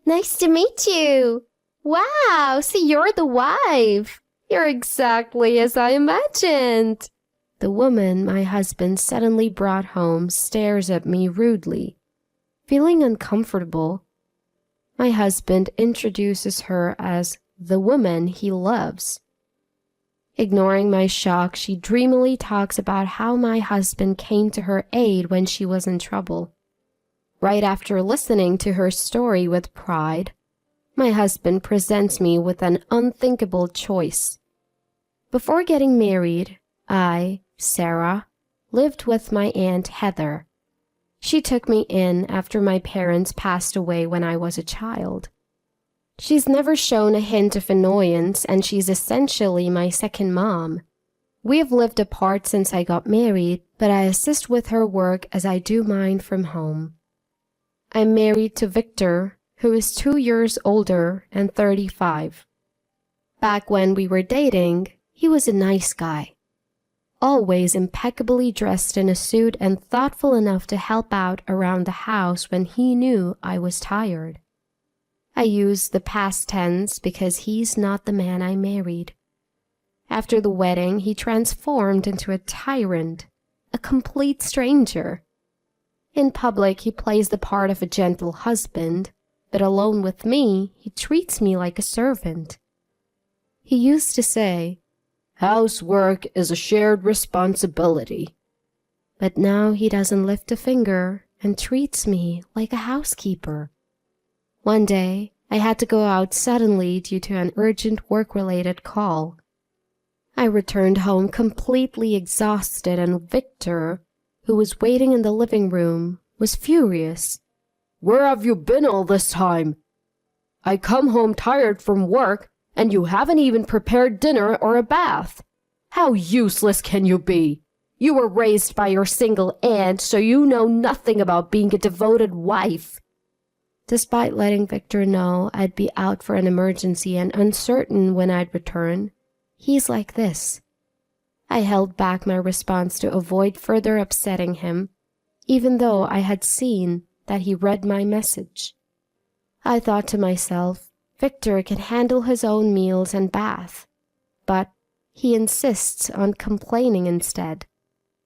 Nice to meet you. Wow, so you're the wife. You're exactly as I imagined. The woman my husband suddenly brought home stares at me rudely. Feeling uncomfortable, my husband introduces her as the woman he loves. Ignoring my shock, she dreamily talks about how my husband came to her aid when she was in trouble. Right after listening to her story with pride, my husband presents me with an unthinkable choice. Before getting married, I, Sarah, lived with my Aunt Heather. She took me in after my parents passed away when I was a child. She's never shown a hint of annoyance, and she's essentially my second mom. We have lived apart since I got married, but I assist with her work as I do mine from home. I'm married to Victor, who is 2 years older and 35. Back when we were dating, he was a nice guy. Always impeccably dressed in a suit and thoughtful enough to help out around the house when he knew I was tired. I use the past tense because he's not the man I married. After the wedding, he transformed into a tyrant, a complete stranger. In public, he plays the part of a gentle husband, but alone with me, he treats me like a servant. He used to say, "Housework is a shared responsibility." But now he doesn't lift a finger and treats me like a housekeeper. One day, I had to go out suddenly due to an urgent work-related call. I returned home completely exhausted, and Victor, who was waiting in the living room, was furious. "Where have you been all this time? I come home tired from work, and you haven't even prepared dinner or a bath. How useless can you be? You were raised by your single aunt, so you know nothing about being a devoted wife." Despite letting Victor know I'd be out for an emergency and uncertain when I'd return, he's like this. I held back my response to avoid further upsetting him, even though I had seen that he read my message. I thought to myself, Victor can handle his own meals and bath, but he insists on complaining instead.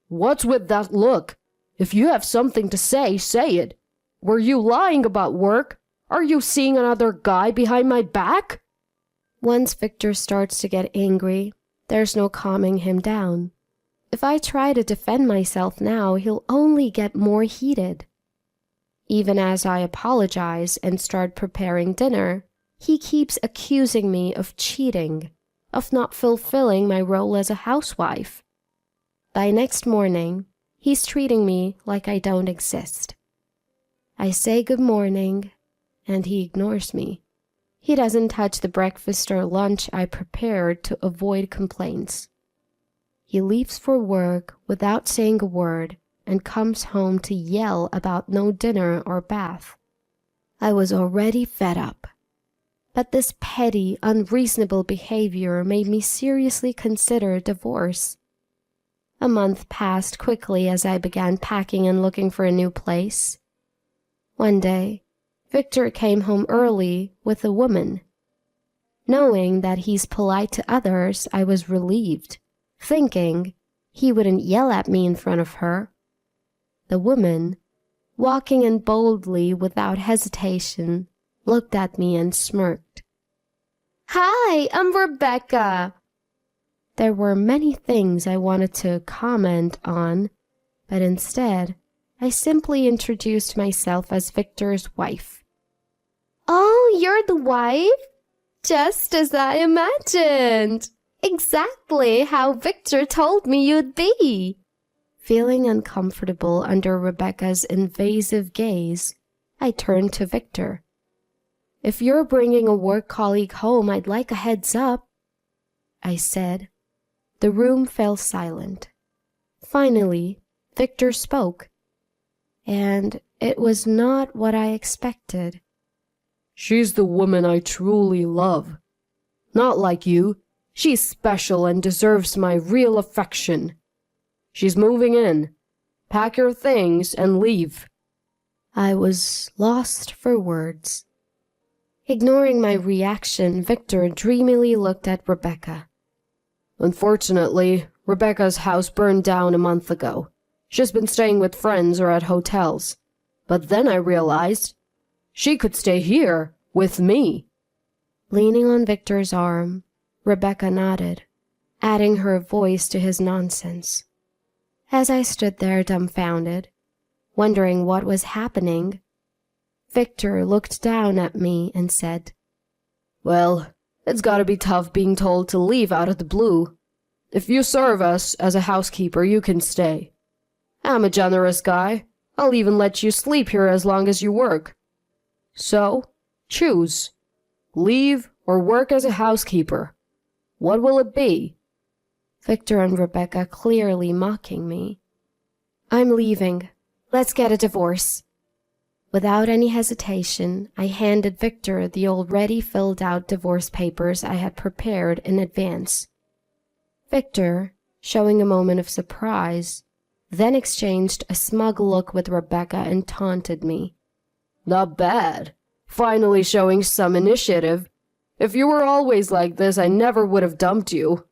"What's with that look? If you have something to say, say it. Were you lying about work? Are you seeing another guy behind my back?" Once Victor starts to get angry, there's no calming him down. If I try to defend myself now, he'll only get more heated. Even as I apologize and start preparing dinner, he keeps accusing me of cheating, of not fulfilling my role as a housewife. By next morning, he's treating me like I don't exist. I say good morning, and he ignores me. He doesn't touch the breakfast or lunch I prepared to avoid complaints. He leaves for work without saying a word and comes home to yell about no dinner or bath. I was already fed up. But this petty, unreasonable behavior made me seriously consider divorce. A month passed quickly as I began packing and looking for a new place. One day, Victor came home early with a woman. Knowing that he's polite to others, I was relieved, thinking he wouldn't yell at me in front of her. The woman, walking in boldly without hesitation, looked at me and smirked. "Hi, I'm Rebecca." There were many things I wanted to comment on, but instead, I simply introduced myself as Victor's wife. "Oh, you're the wife? Just as I imagined. Exactly how Victor told me you'd be." Feeling uncomfortable under Rebecca's invasive gaze, I turned to Victor. "If you're bringing a work colleague home, I'd like a heads up," I said. The room fell silent. Finally, Victor spoke. And it was not what I expected. "She's the woman I truly love. Not like you. She's special and deserves my real affection. She's moving in. Pack your things and leave." I was lost for words. Ignoring my reaction, Victor dreamily looked at Rebecca. Unfortunately, Rebecca's house burned down a month ago. She's been staying with friends or at hotels. But then I realized she could stay here with me. Leaning on Victor's arm, Rebecca nodded, adding her voice to his nonsense. As I stood there dumbfounded, wondering what was happening, Victor looked down at me and said, Well, it's gotta be tough being told to leave out of the blue. If you serve us as a housekeeper, you can stay. I'm a generous guy. I'll even let you sleep here as long as you work. So, choose. Leave or work as a housekeeper. What will it be? Victor and Rebecca clearly mocking me. I'm leaving. Let's get a divorce. Without any hesitation, I handed Victor the already filled-out divorce papers I had prepared in advance. Victor, showing a moment of surprise, then exchanged a smug look with Rebecca and taunted me. Not bad. Finally showing some initiative. If you were always like this, I never would have dumped you.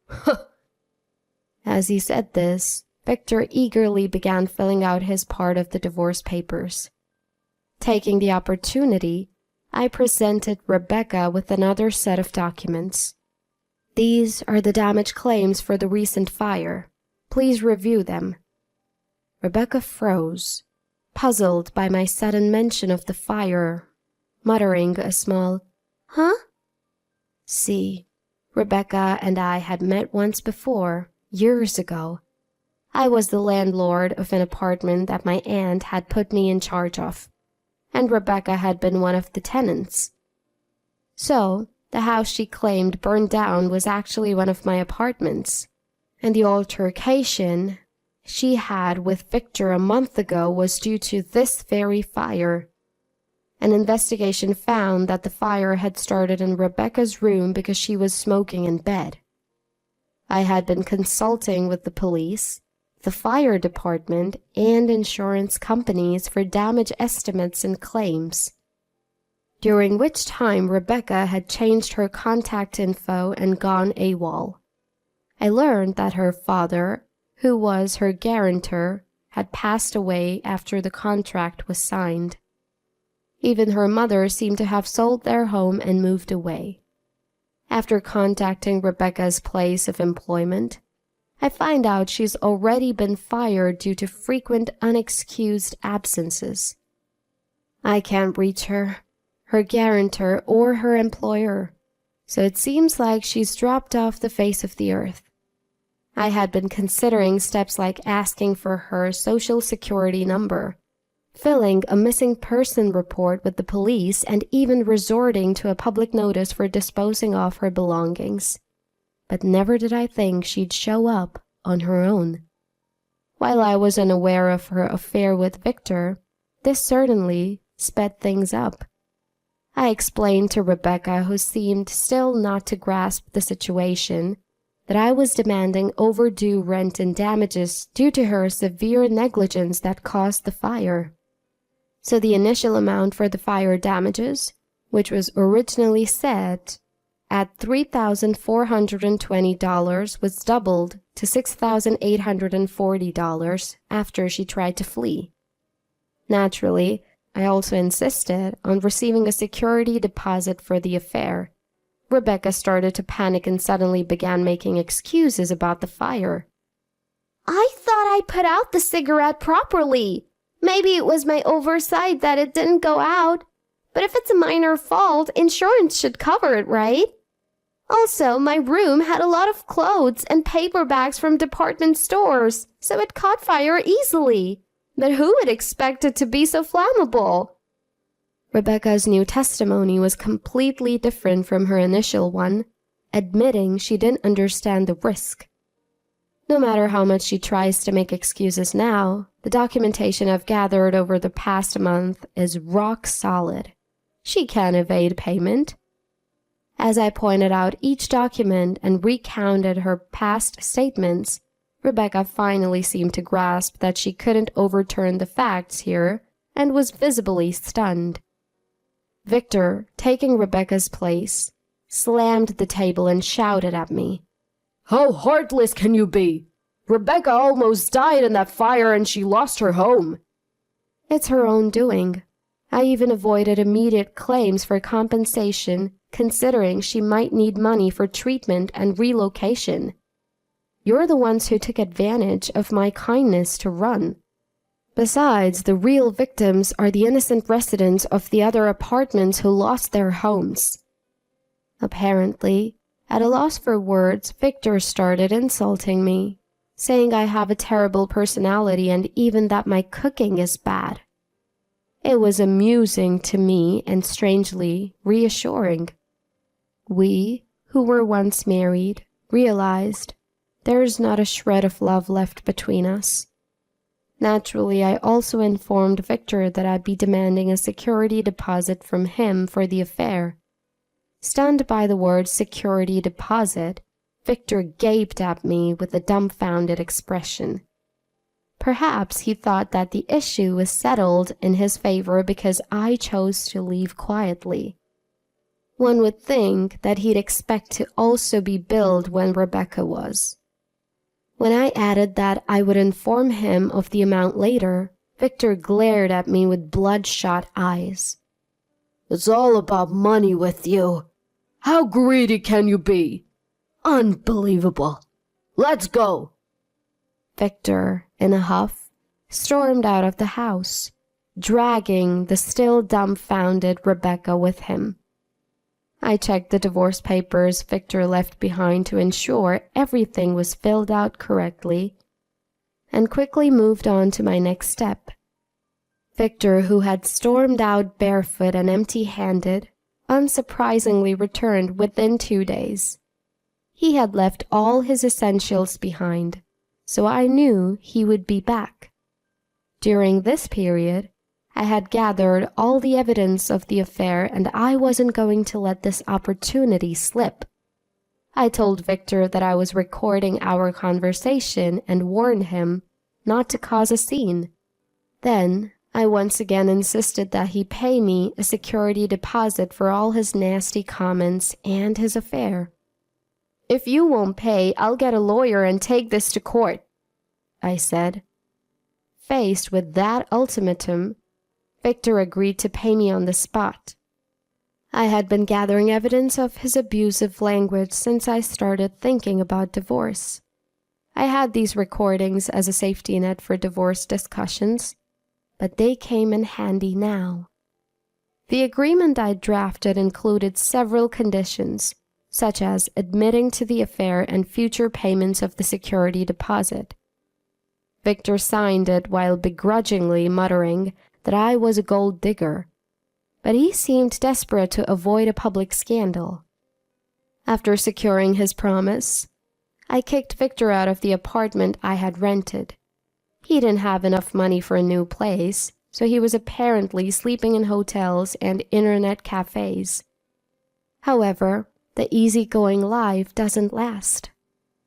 As he said this, Victor eagerly began filling out his part of the divorce papers. Taking the opportunity, I presented Rebecca with another set of documents. These are the damage claims for the recent fire. Please review them. Rebecca froze, puzzled by my sudden mention of the fire, muttering a small, "Huh?" See, Rebecca and I had met once before, years ago. I was the landlord of an apartment that my aunt had put me in charge of, and Rebecca had been one of the tenants. So, the house she claimed burned down was actually one of my apartments, and the altercation she had with Victor a month ago was due to this very fire. An investigation found that the fire had started in Rebecca's room because she was smoking in bed. I had been consulting with the police, the fire department, and insurance companies for damage estimates and claims, during which time Rebecca had changed her contact info and gone AWOL. I learned that her father, who was her guarantor, had passed away after the contract was signed. Even her mother seemed to have sold their home and moved away. After contacting Rebecca's place of employment, I find out she's already been fired due to frequent unexcused absences. I can't reach her guarantor, or her employer, so it seems like she's dropped off the face of the earth. I had been considering steps like asking for her social security number, filling a missing person report with the police, and even resorting to a public notice for disposing of her belongings. But never did I think she'd show up on her own. While I was unaware of her affair with Victor, this certainly sped things up. I explained to Rebecca, who seemed still not to grasp the situation, that I was demanding overdue rent and damages due to her severe negligence that caused the fire. So the initial amount for the fire damages, which was originally set at $3,420, was doubled to $6,840 after she tried to flee. Naturally, I also insisted on receiving a security deposit for the affair. Rebecca started to panic and suddenly began making excuses about the fire. I thought I put out the cigarette properly. Maybe it was my oversight that it didn't go out. But if it's a minor fault, insurance should cover it, right? Also, my room had a lot of clothes and paper bags from department stores, so it caught fire easily. But who would expect it to be so flammable? Rebecca's new testimony was completely different from her initial one, admitting she didn't understand the risk. No matter how much she tries to make excuses now, the documentation I've gathered over the past month is rock solid. She can't evade payment. As I pointed out each document and recounted her past statements, Rebecca finally seemed to grasp that she couldn't overturn the facts here and was visibly stunned. Victor, taking Rebecca's place, slammed the table and shouted at me. How heartless can you be? Rebecca almost died in that fire and she lost her home. It's her own doing. I even avoided immediate claims for compensation, considering she might need money for treatment and relocation. You're the ones who took advantage of my kindness to run. Besides, the real victims are the innocent residents of the other apartments who lost their homes. Apparently, at a loss for words, Victor started insulting me, saying I have a terrible personality and even that my cooking is bad. It was amusing to me and strangely reassuring. We, who were once married, realized there is not a shred of love left between us. Naturally, I also informed Victor that I'd be demanding a security deposit from him for the affair. Stunned by the word security deposit, Victor gaped at me with a dumbfounded expression. Perhaps he thought that the issue was settled in his favor because I chose to leave quietly. One would think that he'd expect to also be billed when Rebecca was. When I added that I would inform him of the amount later, Victor glared at me with bloodshot eyes. It's all about money with you. How greedy can you be? Unbelievable. Let's go. Victor, in a huff, stormed out of the house, dragging the still dumbfounded Rebecca with him. I checked the divorce papers Victor left behind to ensure everything was filled out correctly, and quickly moved on to my next step. Victor, who had stormed out barefoot and empty-handed, unsurprisingly returned within 2 days. He had left all his essentials behind, so I knew he would be back. During this period, I had gathered all the evidence of the affair and I wasn't going to let this opportunity slip. I told Victor that I was recording our conversation and warned him not to cause a scene. Then, I once again insisted that he pay me a security deposit for all his nasty comments and his affair. If you won't pay, I'll get a lawyer and take this to court, I said. Faced with that ultimatum, Victor agreed to pay me on the spot. I had been gathering evidence of his abusive language since I started thinking about divorce. I had these recordings as a safety net for divorce discussions, but they came in handy now. The agreement I drafted included several conditions, such as admitting to the affair and future payments of the security deposit. Victor signed it while begrudgingly muttering that I was a gold digger, but he seemed desperate to avoid a public scandal. After securing his promise, I kicked Victor out of the apartment I had rented. He didn't have enough money for a new place, so he was apparently sleeping in hotels and internet cafes. However, the easygoing life doesn't last.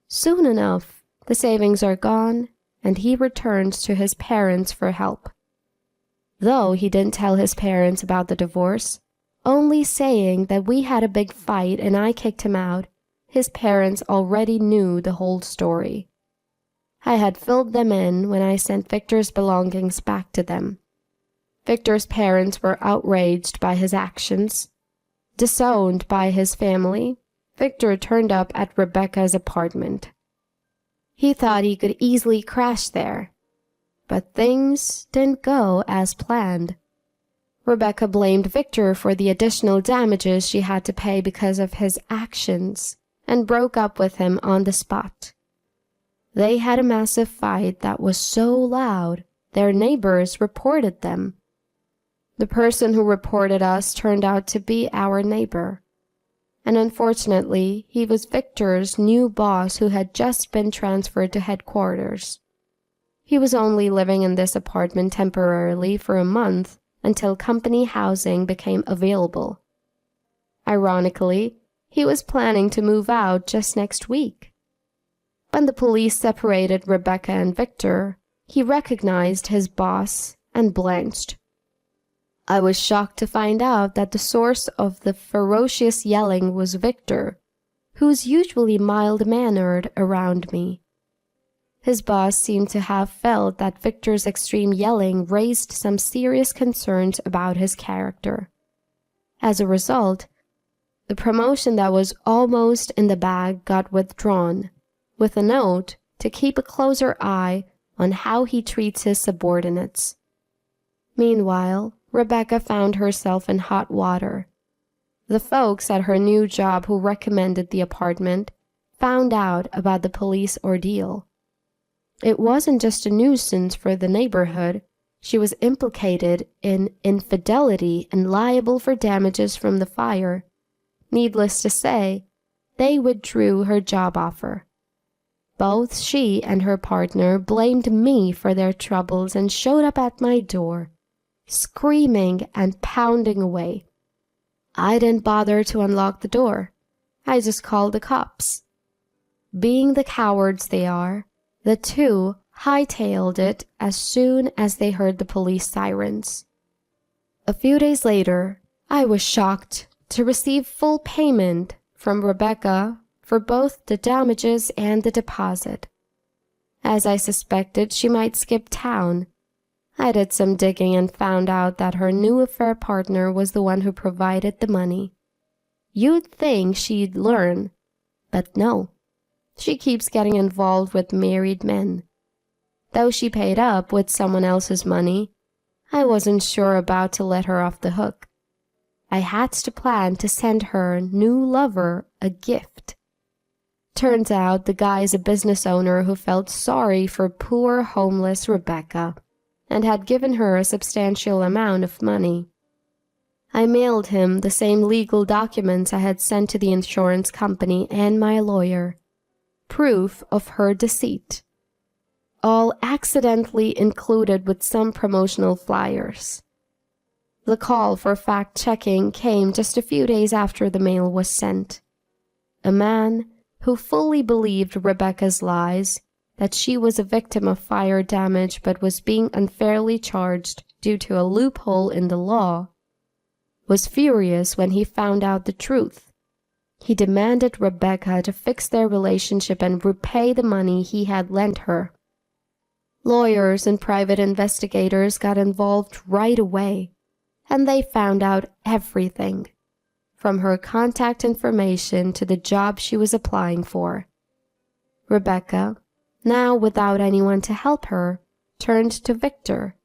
Soon enough, the savings are gone, and he returns to his parents for help. Though he didn't tell his parents about the divorce, only saying that we had a big fight and I kicked him out, his parents already knew the whole story. I had filled them in when I sent Victor's belongings back to them. Victor's parents were outraged by his actions. Disowned by his family, Victor turned up at Rebecca's apartment. He thought he could easily crash there, but things didn't go as planned. Rebecca blamed Victor for the additional damages she had to pay because of his actions and broke up with him on the spot. They had a massive fight that was so loud, their neighbors reported them. The person who reported us turned out to be our neighbor, and unfortunately, he was Victor's new boss who had just been transferred to headquarters. He was only living in this apartment temporarily for a month until company housing became available. Ironically, he was planning to move out just next week. When the police separated Rebecca and Victor, he recognized his boss and blanched. I was shocked to find out that the source of the ferocious yelling was Victor, who's usually mild-mannered around me. His boss seemed to have felt that Victor's extreme yelling raised some serious concerns about his character. As a result, the promotion that was almost in the bag got withdrawn, with a note to keep a closer eye on how he treats his subordinates. Meanwhile, Rebecca found herself in hot water. The folks at her new job who recommended the apartment found out about the police ordeal. It wasn't just a nuisance for the neighborhood. She was implicated in infidelity and liable for damages from the fire. Needless to say, they withdrew her job offer. Both she and her partner blamed me for their troubles and showed up at my door, screaming and pounding away. I didn't bother to unlock the door. I just called the cops. Being the cowards they are, the two hightailed it as soon as they heard the police sirens. A few days later, I was shocked to receive full payment from Rebecca for both the damages and the deposit. As I suspected, she might skip town. I did some digging and found out that her new affair partner was the one who provided the money. You'd think she'd learn, but no. She keeps getting involved with married men. Though she paid up with someone else's money, I wasn't sure about to let her off the hook. I hatched a plan to send her new lover a gift. Turns out the guy is a business owner who felt sorry for poor homeless Rebecca and had given her a substantial amount of money. I mailed him the same legal documents I had sent to the insurance company and my lawyer, proof of her deceit, all accidentally included with some promotional flyers. The call for fact-checking came just a few days after the mail was sent. A man who fully believed Rebecca's lies, that she was a victim of fire damage but was being unfairly charged due to a loophole in the law, was furious when he found out the truth. He demanded Rebecca to fix their relationship and repay the money he had lent her. Lawyers and private investigators got involved right away, and they found out everything, from her contact information to the job she was applying for. Rebecca, now without anyone to help her, turned to Victor,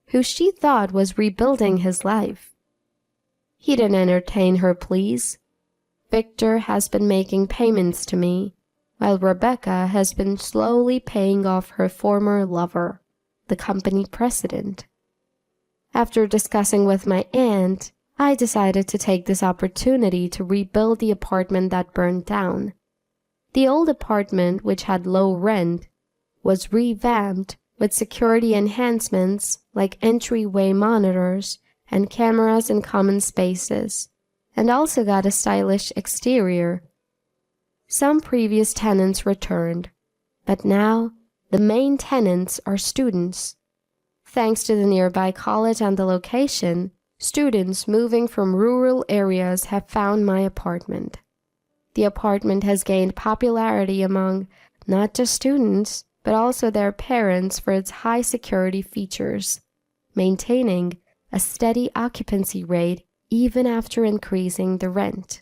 who she thought was rebuilding his life. He didn't entertain her pleas. Victor has been making payments to me, while Rebecca has been slowly paying off her former lover, the company president. After discussing with my aunt, I decided to take this opportunity to rebuild the apartment that burned down. The old apartment, which had low rent, was revamped with security enhancements like entryway monitors and cameras in common spaces, and also got a stylish exterior. Some previous tenants returned, but now the main tenants are students. Thanks to the nearby college and the location, students moving from rural areas have found my apartment. The apartment has gained popularity among not just students, but also their parents for its high security features, maintaining a steady occupancy rate even after increasing the rent.